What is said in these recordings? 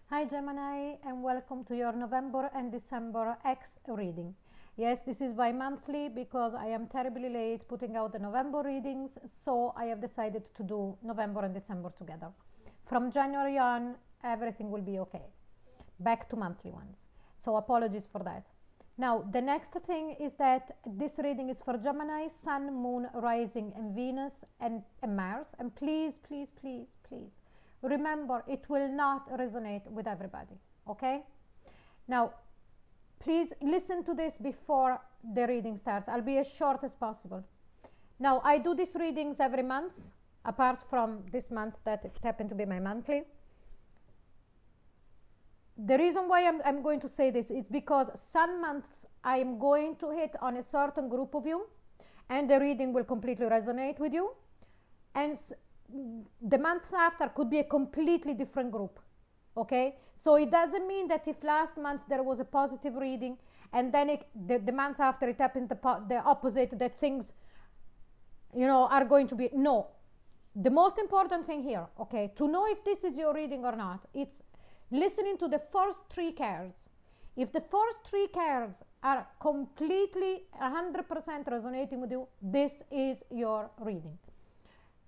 Hi Gemini, and welcome to your November and December X reading. Yes, this is bi-monthly because I am terribly late putting out the November readings, so I have decided to do November and December together. From January on, everything will be okay. Back to monthly ones. So apologies for that. Now, the next thing is that this reading is for Gemini, Sun, Moon, Rising, and Venus, and Mars. And please, please, please, please, remember, it will not resonate with everybody, okay? Now, please listen to this before the reading starts. I'll be as short as possible. Now, I do these readings every month, apart from this month that it happened to be my monthly. The reason why I'm going to say this is because some months I am going to hit on a certain group of you, and the reading will completely resonate with you. And the months after could be a completely different group, okay? So it doesn't mean that if last month there was a positive reading and then the month after it happens the opposite, that things, are going to be. No. The most important thing here, okay, to know if this is your reading or not, it's listening to the first three cards. If the first three cards are completely 100% resonating with you, this is your reading.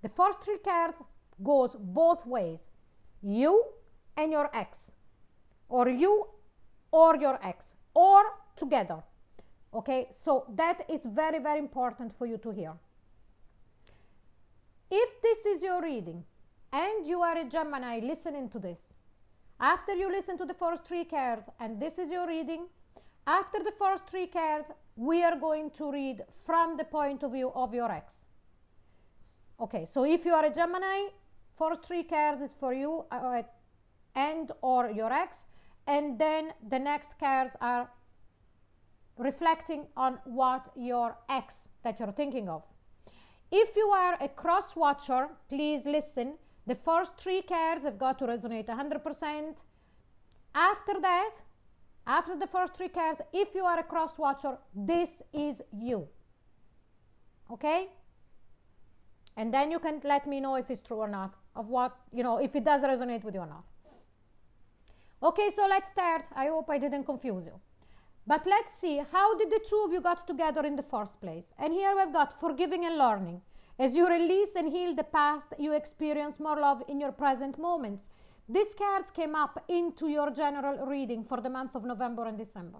The first three cards goes both ways, you and your ex, or you or your ex, or together, okay? So that is very, very important for you to hear. If this is your reading and you are a Gemini listening to this, after you listen to the first three cards and this is your reading, after the first three cards, we are going to read from the point of view of your ex. Okay, so if you are a Gemini, first three cards is for you and or your ex, and then the next cards are reflecting on what your ex that you're thinking of. If you are a cross watcher, please listen. The first three cards have got to resonate 100%. After that, after the first three cards, if you are a cross watcher, this is you. Okay? And then you can let me know if it's true or not, of what, if it does resonate with you or not. Okay, so let's start. I hope I didn't confuse you. But let's see, how did the two of you got together in the first place? And here we've got forgiving and learning. As you release and heal the past, you experience more love in your present moments. These cards came up into your general reading for the month of November and December.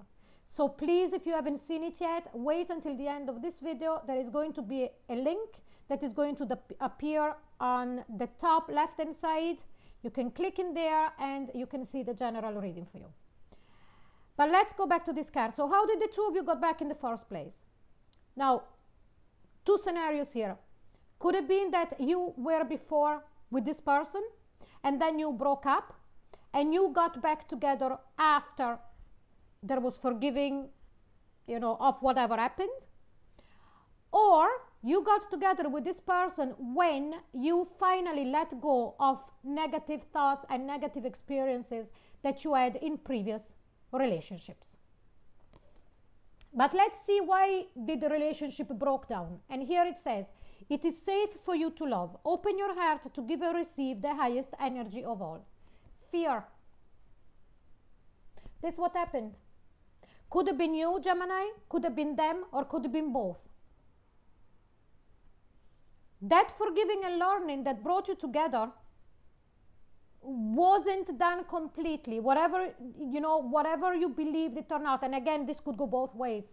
So please, if you haven't seen it yet, wait until the end of this video. There is going to be a link that is going to appear on the top left hand side. You can click in there and you can see the general reading for you. But let's go back to this card. So how did the two of you got back in the first place? Now, two scenarios here. Could have been that you were before with this person and then you broke up and you got back together after there was forgiving, of whatever happened. Or you got together with this person when you finally let go of negative thoughts and negative experiences that you had in previous relationships. But let's see, why did the relationship broke down? And here it says, it is safe for you to love. Open your heart to give and receive the highest energy of all. Fear. This is what happened. Could have been you, Gemini, could have been them, or could have been both. That forgiving and learning that brought you together wasn't done completely. Whatever you believed it or not, and again, this could go both ways,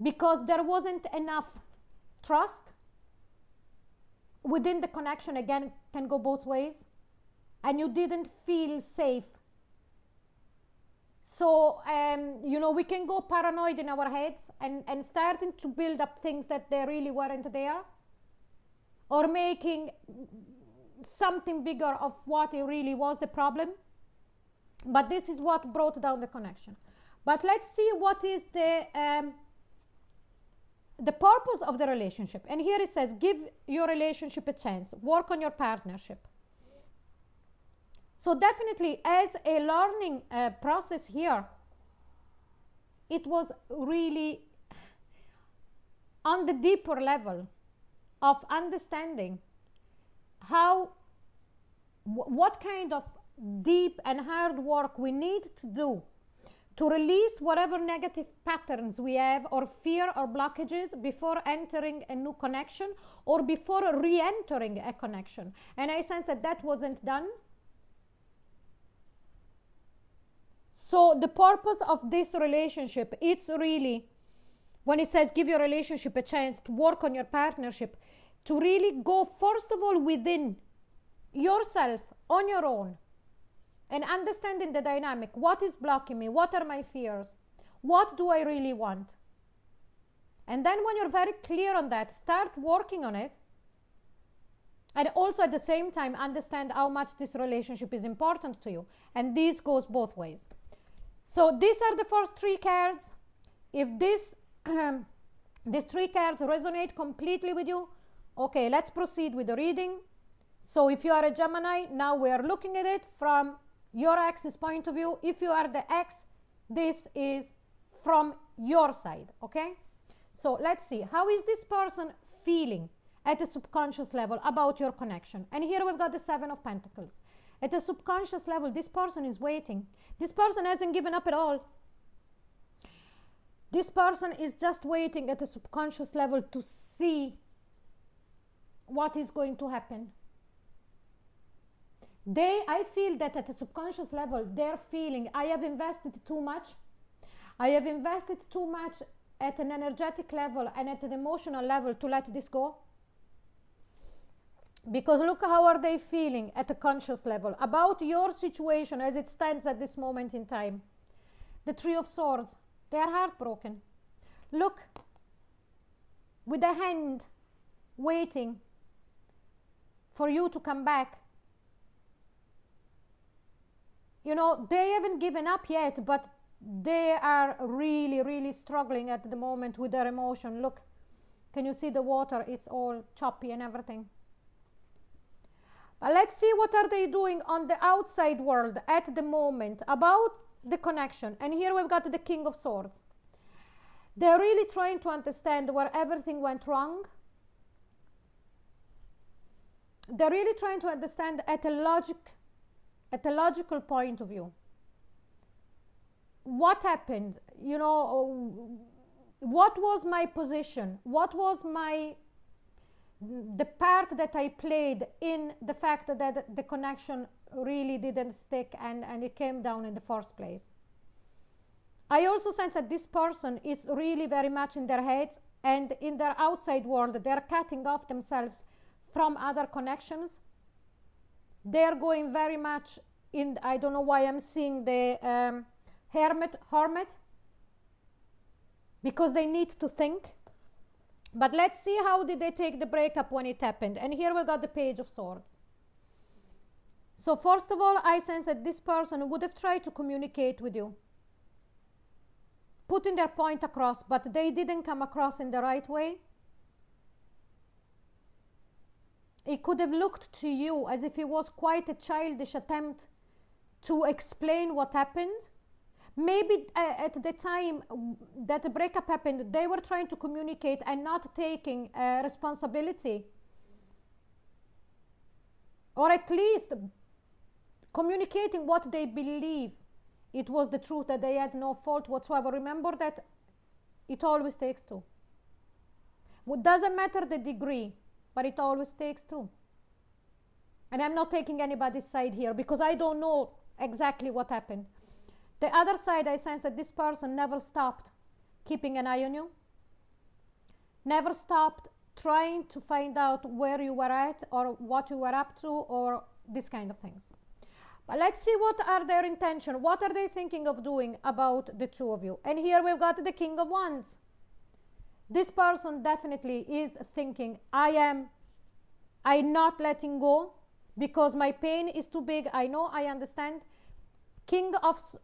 because there wasn't enough trust within the connection. Again, can go both ways, and you didn't feel safe. So, we can go paranoid in our heads and starting to build up things that they really weren't there, or making something bigger of what it really was the problem. But this is what brought down the connection. But let's see what is the purpose of the relationship. And here it says, give your relationship a chance. Work on your partnership. So definitely, as a learning process here, it was really on the deeper level of understanding how what kind of deep and hard work we need to do to release whatever negative patterns we have or fear or blockages before entering a new connection or before re-entering a connection. And I sense that that wasn't done. So the purpose of this relationship, it's really, when it says give your relationship a chance to work on your partnership, to really go first of all within yourself on your own and understanding the dynamic. What is blocking me? What are my fears? What do I really want? And then when you're very clear on that, start working on it. And also at the same time, understand how much this relationship is important to you. And this goes both ways. So these are the first three cards. If these three cards resonate completely with you, okay, let's proceed with the reading. So if you are a Gemini, now we are looking at it from your ex's point of view. If you are the ex, this is from your side, okay? So let's see, how is this person feeling at the subconscious level about your connection? And here we've got the Seven of Pentacles. At the subconscious level, this person is waiting. This person hasn't given up at all. This person is just waiting at the subconscious level to see what is going to happen. I feel that at the subconscious level, they're feeling, I have invested too much. I have invested too much at an energetic level and at an emotional level to let this go. Because look, how are they feeling at a conscious level about your situation as it stands at this moment in time? The Three of Swords, they are heartbroken. Look, with the hand waiting for you to come back. You know, they haven't given up yet, but they are really, really struggling at the moment with their emotion. Look, can you see the water? It's all choppy and everything. But let's see what are they doing on the outside world at the moment about the connection. And here we've got the King of Swords. They're really trying to understand where everything went wrong. They're really trying to understand at a logical point of view. What happened? You know, what was my position? What was the part that I played in the fact that the connection really didn't stick and it came down in the first place? I also sense that this person is really very much in their heads, and in their outside world, they're cutting off themselves from other connections. They're going very much in, I don't know why I'm seeing the hermit, because they need to think. But let's see how did they take the breakup when it happened. And here we got the Page of Swords. So first of all, I sense that this person would have tried to communicate with you, putting their point across, but they didn't come across in the right way. It could have looked to you as if it was quite a childish attempt to explain what happened. Maybe at the time that the breakup happened, they were trying to communicate and not taking responsibility, or at least communicating what they believe it was the truth, that they had no fault whatsoever. Remember that it always takes two. It doesn't matter the degree, but it always takes two. And I'm not taking anybody's side here because I don't know exactly what happened. The other side, I sense that this person never stopped keeping an eye on you, never stopped trying to find out where you were at or what you were up to or this kind of things. But let's see what are their intention. What are they thinking of doing about the two of you? And here we've got the King of Wands. This person definitely is thinking, I'm not letting go because my pain is too big. I know, I understand. King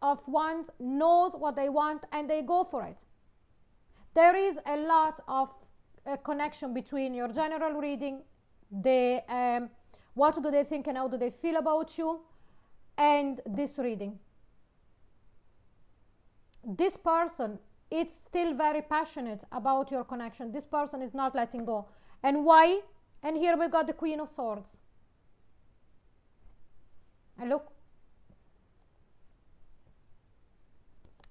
of Wands knows what they want and they go for it. There is a lot of connection between your general reading, what do they think and how do they feel about you, and this reading. This person is still very passionate about your connection. This person is not letting go. And why? And here we got the Queen of Swords. And look,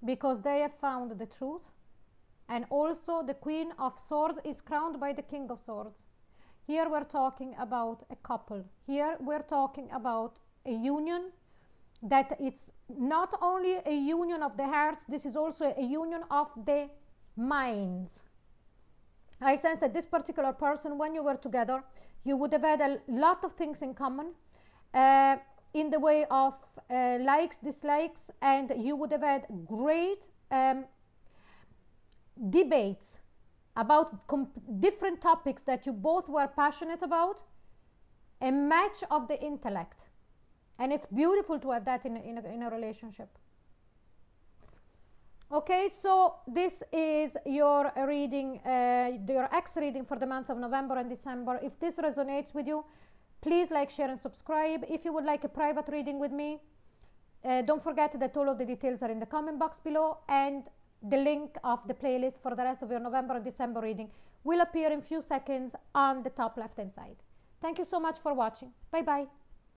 because they have found the truth. And also the Queen of Swords is crowned by the King of Swords. Here we're talking about a couple. Here we're talking about a union, that it's not only a union of the hearts, this is also a union of the minds. I sense that this particular person, when you were together, you would have had a lot of things in common in the way of likes, dislikes, and you would have had great debates about different topics that you both were passionate about, a match of the intellect. And it's beautiful to have that in a relationship. Okay, so this is your reading, your X reading for the month of November and December. If this resonates with you, please like, share, and subscribe. If you would like a private reading with me, don't forget that all of the details are in the comment box below, and the link of the playlist for the rest of your November and December reading will appear in a few seconds on the top left hand side. Thank you so much for watching. Bye bye.